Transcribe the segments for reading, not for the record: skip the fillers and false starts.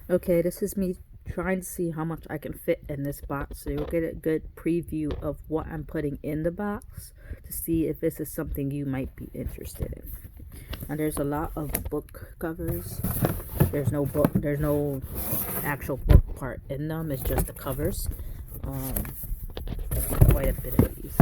Okay, this is me trying to see how much I can fit in this box, so you'll get a good preview of what I'm putting in the box to see if this is something you might be interested in. And there's a lot of book covers. There's no actual book part in them. It's just the covers. Um, Quite a bit of these.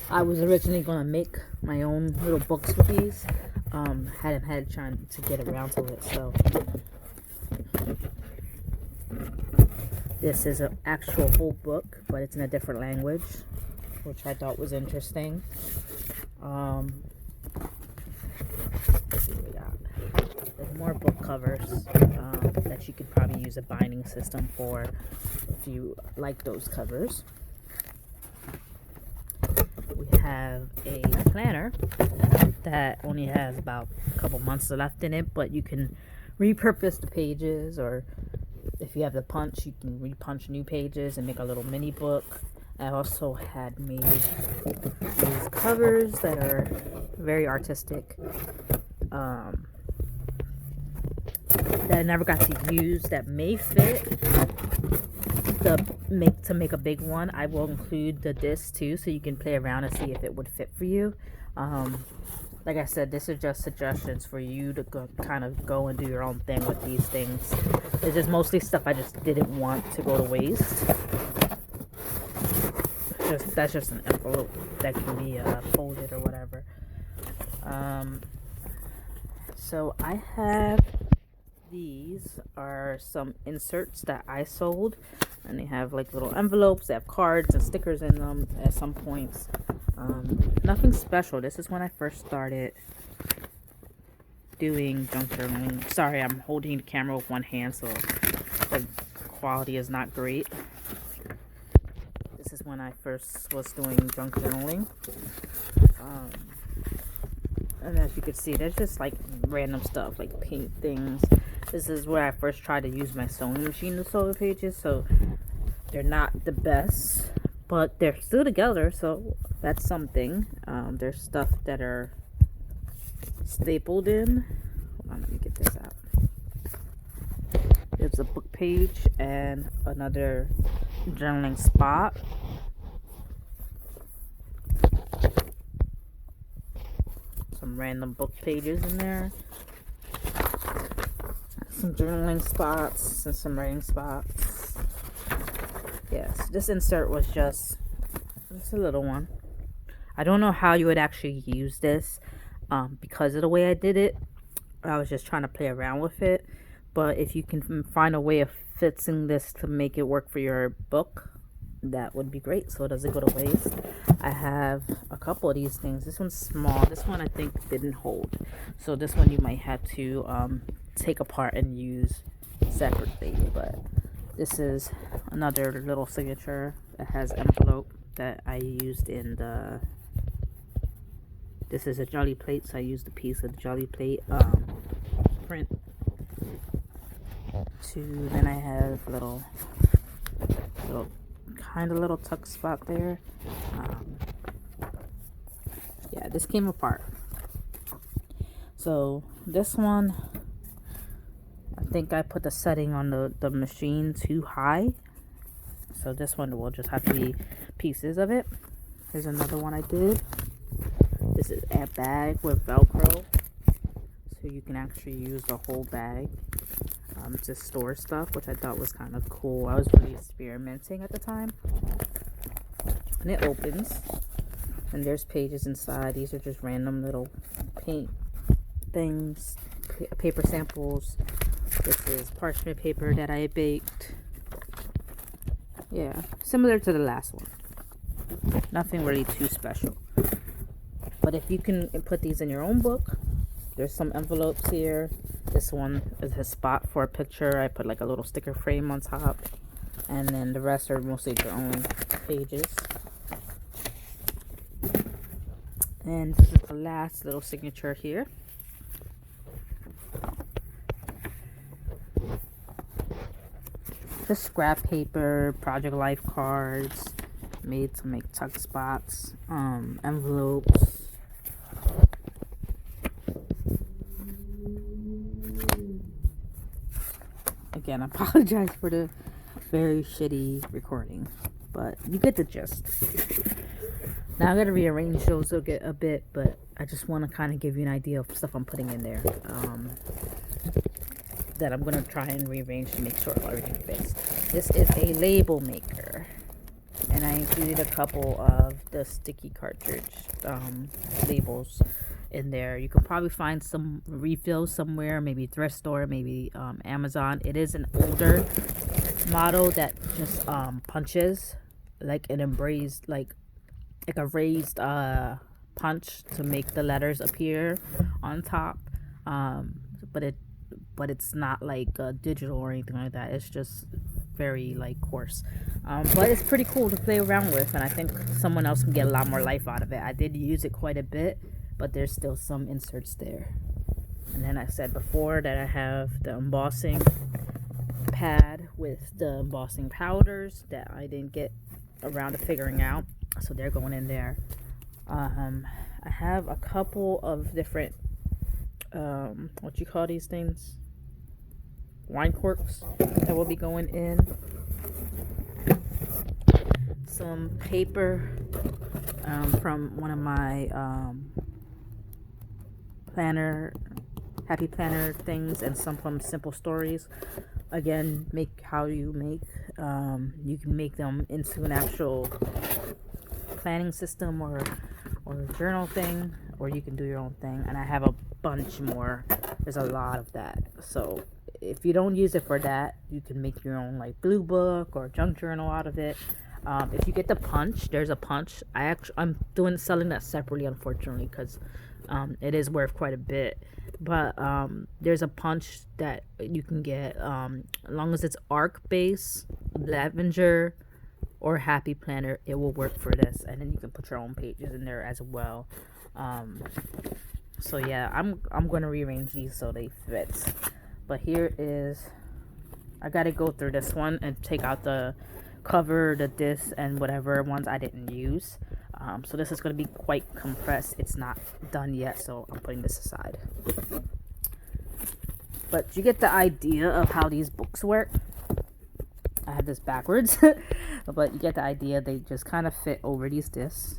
I was originally gonna make my own little books with these. Hadn't had time to get around to it, so this is an actual whole book, but it's in a different language, which I thought was interesting. Let's see what we got. There's more book covers that you could probably use a binding system for if you like those covers. We have a planner that only has about a couple months left in it, but you can repurpose the pages, or if you have the punch, you can repunch new pages and make a little mini book. I also had made these covers that are very artistic, that I never got to use, that may fit to make a big one. I will include the disc too, so you can play around and see if it would fit for you. Like I said, this is just suggestions for you to kind of go and do your own thing with these things. It's just mostly stuff I just didn't want to go to waste. That's just an envelope that can be folded or whatever. So I have, these are some inserts that I sold, and they have like little envelopes. They have cards and stickers in them at some points. Nothing special. This is when I first started doing junk journaling. Sorry, I'm holding the camera with one hand, so the quality is not great. This is when I first was doing junk journaling. And as you can see, there's just like random stuff, like paint things. This is where I first tried to use my sewing machine to sew the pages, so they're not the best, but they're still together, so that's something. There's stuff that are stapled in. Hold on, let me get this out. There's a book page and another journaling spot. Some random book pages in there. Some journaling spots and some writing spots. Yes, this insert was just a little one. I don't know how you would actually use this because of the way I did it. I was just trying to play around with it. But if you can find a way of fixing this to make it work for your book, that would be great, so it doesn't go to waste. I have a couple of these things. This one's small. This one I think didn't hold, so this one you might have to take apart and use separately. But this is another little signature that has envelope that I used in the, this is a jelly plate, so I used a piece of the jelly plate print. Then I have little kind of little tuck spot there. Yeah, this came apart. So this one, I think I put the setting on the machine too high, so this one will just have to be pieces of it. Here's another one I did. This is a bag with Velcro, so you can actually use the whole bag to store stuff, which I thought was kind of cool. I was really experimenting at the time. And it opens, and there's pages inside. These are just random little paint things, paper samples. This is parchment paper that I baked. Yeah, similar to the last one. Nothing really too special. But if you can put these in your own book, there's some envelopes here. This one is a spot for a picture. I put like a little sticker frame on top, and then the rest are mostly your own pages. And this is the last little signature here. Just scrap paper, project life cards, made to make tuck spots, envelopes. Again, I apologize for the very shitty recording, but you get the gist. Now I gotta rearrange those a bit, but I just want to kind of give you an idea of stuff I'm putting in there. That I'm gonna try and rearrange to make sure everything fits. This is a label maker, and I included a couple of the sticky cartridge labels in there. You could probably find some refills somewhere, maybe thrift store, maybe Amazon. It is an older model that just punches like an embraced, like a raised punch to make the letters appear on top. But it's not like digital or anything like that. It's just very like coarse. But it's pretty cool to play around with, and I think someone else can get a lot more life out of it. I did use it quite a bit, but there's still some inserts there. And then I said before that I have the embossing pad with the embossing powders that I didn't get around to figuring out, so they're going in there. I have a couple of different what you call these things, wine corks, that will be going in. Some paper from one of my happy planner things, and some from Simple Stories. Again, make how you make. You can make them into an actual planning system or journal thing, or you can do your own thing. And I have a bunch more. There's a lot of that. So if you don't use it for that, you can make your own like blue book or junk journal out of it. If you get the punch, there's a punch. I'm selling that separately, unfortunately, because it is worth quite a bit. But there's a punch that you can get, as long as it's arc base, lavender, or happy planner, it will work for this. And then you can put your own pages in there as well. So yeah, I'm gonna rearrange these so they fit. But here is, I gotta go through this one and take out the cover, the disc, and whatever ones I didn't use. So this is going to be quite compressed. It's not done yet, so I'm putting this aside. But you get the idea of how these books work. I have this backwards, but you get the idea. They just kind of fit over these discs,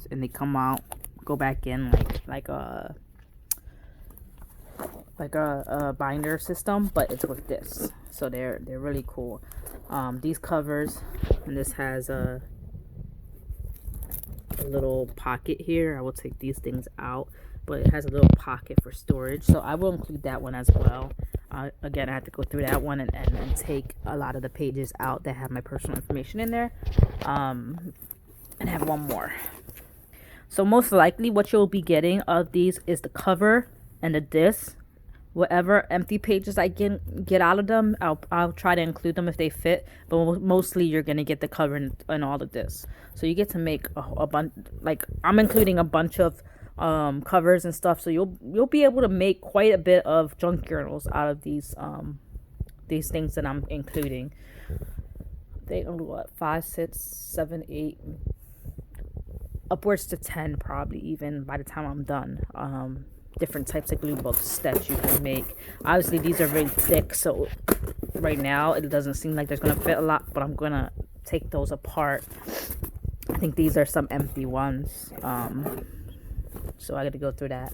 and they come out, go back in like a binder system, but it's with discs. So they're really cool. These covers, and this has a little pocket here. I will take these things out, but it has a little pocket for storage, so I will include that one as well. Again, I have to go through that one and take a lot of the pages out that have my personal information in there, and have one more. So most likely what you'll be getting of these is the cover and the disc. Whatever empty pages I get out of them, I'll try to include them if they fit. But mostly you're gonna get the cover and all of this. So you get to make a bunch. Like I'm including a bunch of covers and stuff. So you'll be able to make quite a bit of junk journals out of these things that I'm including. They are what, 5, 6, 7, 8, upwards to 10 probably even by the time I'm done. Different types of glue books that you can make. Obviously these are very thick, so right now it doesn't seem like there's gonna fit a lot, but I'm gonna take those apart. I think these are some empty ones, so I gotta go through that.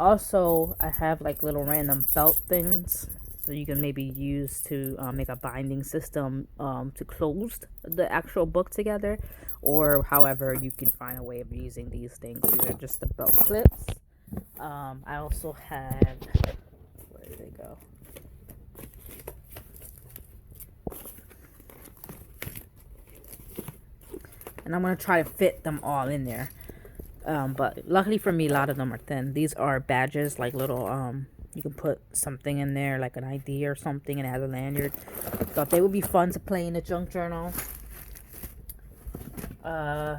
Also I have like little random felt things, so you can maybe use to make a binding system to close the actual book together, or however you can find a way of using these things. These are just the belt clips. I also have, where did they go? And I'm going to try to fit them all in there. But luckily for me, a lot of them are thin. These are badges, like little, you can put something in there, like an ID or something, and it has a lanyard. Thought they would be fun to play in a junk journal. I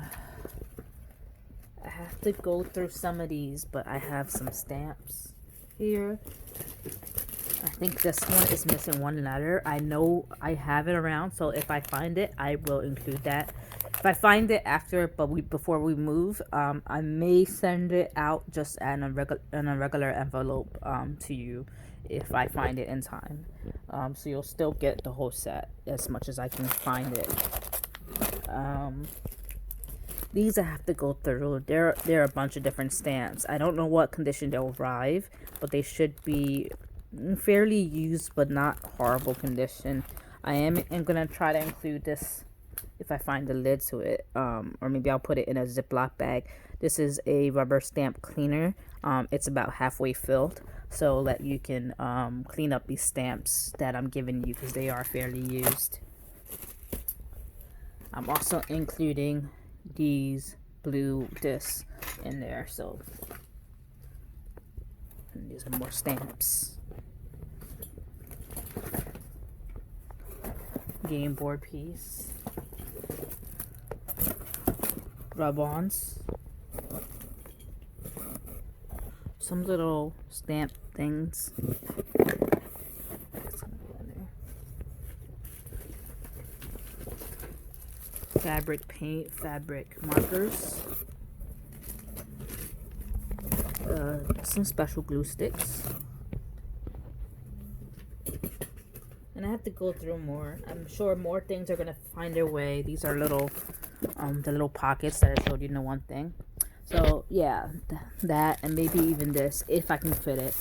have to go through some of these, but I have some stamps here. I think this one is missing one letter. I know I have it around, so if I find it, I will include that. If I find it after, before we move, I may send it out just in a regular envelope to you if I find it in time. So you'll still get the whole set as much as I can find it. These I have to go through. There are a bunch of different stamps. I don't know what condition they'll arrive, but they should be fairly used but not horrible condition. I'm gonna try to include this if I find the lid to it, or maybe I'll put it in a Ziploc bag. This is a rubber stamp cleaner. It's about halfway filled, so that you can clean up these stamps that I'm giving you because they are fairly used. I'm also including these blue discs in there, so and these are more stamps. Game board piece, rub-ons, some little stamp things, fabric paint, fabric markers, some special glue sticks. And I have to go through more. I'm sure more things are gonna find their way. These are little, the little pockets that I showed you in the one thing. So yeah, that and maybe even this if I can fit it.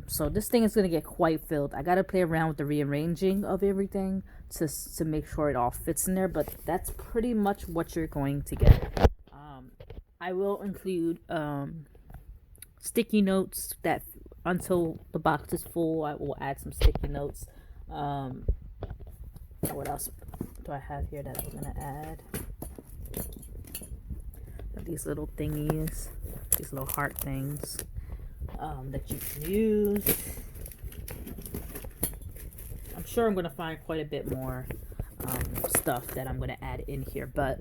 So this thing is gonna get quite filled. I gotta play around with the rearranging of everything to make sure it all fits in there. But that's pretty much what you're going to get. I will include sticky notes that until the box is full. I will add some sticky notes. What else do I have here that I'm gonna add? These little thingies, these little heart things that you can use. I'm sure I'm gonna find quite a bit more stuff that I'm gonna add in here, but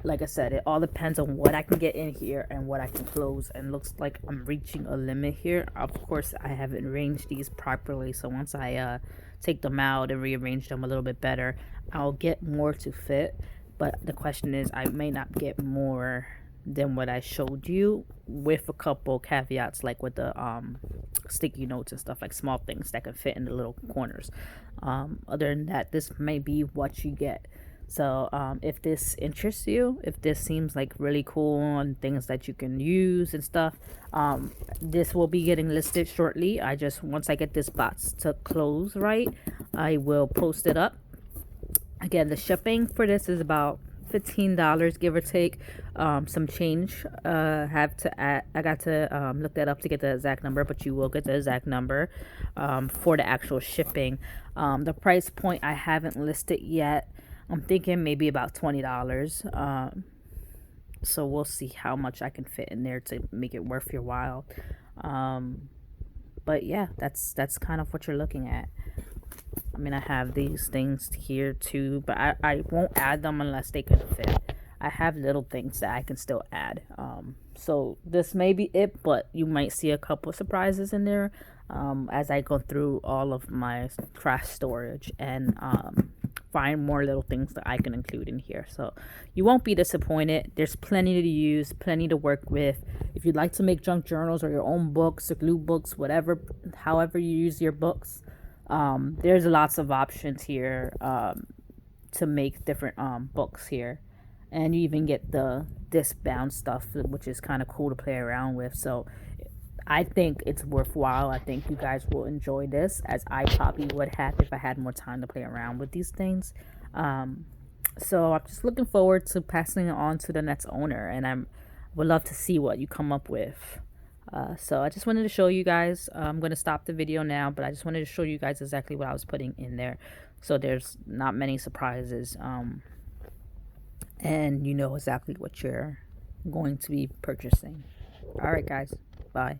like I said, it all depends on what I can get in here and what I can close. And looks like I'm reaching a limit here. Of course, I haven't arranged these properly, so once I take them out and rearrange them a little bit better, I'll get more to fit. But the question is, I may not get more than what I showed you, with a couple caveats like with the sticky notes and stuff, like small things that can fit in the little corners. Other than that, this may be what you get. So if this interests you, if this seems like really cool and things that you can use and stuff, this will be getting listed shortly. Once I get this box to close right, I will post it up. Again, the shipping for this is about $15, give or take. Some change. I got to look that up to get the exact number, but you will get the exact number for the actual shipping. The price point I haven't listed yet. I'm thinking maybe about $20. So we'll see how much I can fit in there to make it worth your while. But yeah, that's kind of what you're looking at. I mean, I have these things here too, but I won't add them unless they can fit. I have little things that I can still add. So this may be it, but you might see a couple of surprises in there as I go through all of my craft storage and find more little things that I can include in here. So you won't be disappointed. There's plenty to use, plenty to work with. If you'd like to make junk journals or your own books or glue books, whatever, however you use your books, there's lots of options here to make different books here. And you even get the disc bound stuff, which is kind of cool to play around with. So I think it's worthwhile. I think you guys will enjoy this, as I probably would have if I had more time to play around with these things. So I'm just looking forward to passing it on to the next owner, and I would love to see what you come up with. So I just wanted to show you guys. I'm going to stop the video now, but I just wanted to show you guys exactly what I was putting in there. So there's not many surprises. And you know exactly what you're going to be purchasing. All right, guys. Bye.